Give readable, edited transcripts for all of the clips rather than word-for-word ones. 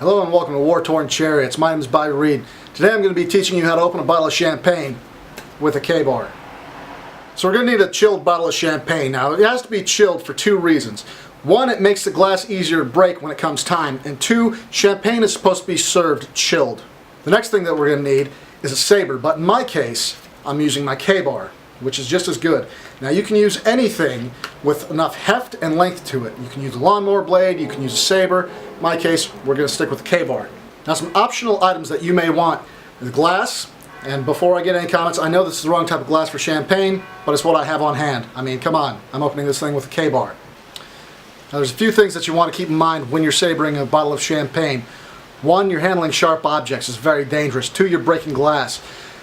Hello and welcome to Wartorn Chariots. My name is Bobby Reed. Today I'm going to be teaching you how to open a bottle of champagne with a K-bar. So we're going to need a chilled bottle of champagne. Now it has to be chilled for two reasons. One, it makes the glass easier to break when it comes time. And two, champagne is supposed to be served chilled. The next thing that we're going to need is a saber, but in my case I'm using my K-bar, which is just as good. Now you can use anything with enough heft and length to it. You can use a lawnmower blade, you can use a saber. In my case, we're going to stick with the K-bar. Now some optional items that you may want is glass, and before I get any comments, I know this is the wrong type of glass for champagne, but it's what I have on hand. I mean, come on, I'm opening this thing with a K-bar. Now there's a few things that you want to keep in mind when you're sabering a bottle of champagne. One, you're handling sharp objects. It's very dangerous. Two, you're breaking glass.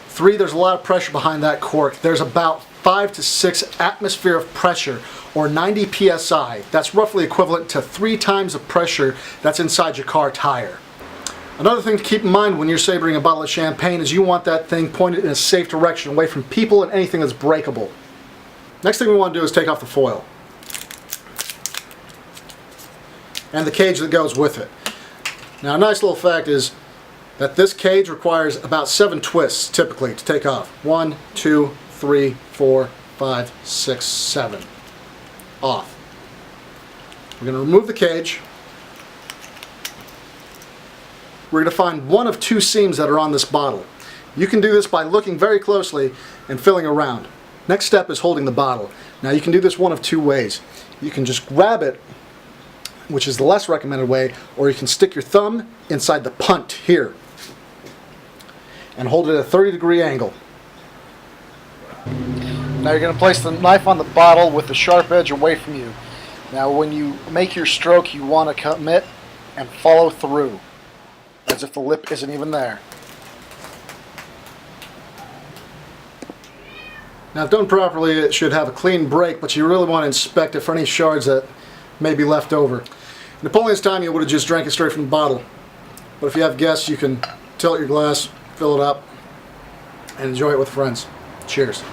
Three, there's a lot of pressure behind that cork. There's about 5 to 6 atmosphere of pressure, or 90 psi. That's roughly equivalent to 3 times the pressure that's inside your car tire. Another thing to keep in mind when you're sabering a bottle of champagne is you want that thing pointed in a safe direction, away from people and anything that's breakable. Next thing we want to do is take off the foil and the cage that goes with it. Now a nice little fact is that this cage requires about 7 twists typically to take off. 1, 2, 3, 4, 5, 6, 7. Off. We're going to remove the cage. We're going to find one of 2 seams that are on this bottle. You can do this by looking very closely and feeling around. Next step is holding the bottle. Now you can do this one of 2 ways. You can just grab it, which is the less recommended way, or you can stick your thumb inside the punt here and hold it at a 30-degree angle. Now you're going to place the knife on the bottle with the sharp edge away from you. Now when you make your stroke, you want to commit and follow through, as if the lip isn't even there. Now if done properly, it should have a clean break, but you really want to inspect it for any shards that may be left over. In Napoleon's time, you would have just drank it straight from the bottle. But if you have guests, you can tilt your glass, fill it up, and enjoy it with friends. Cheers.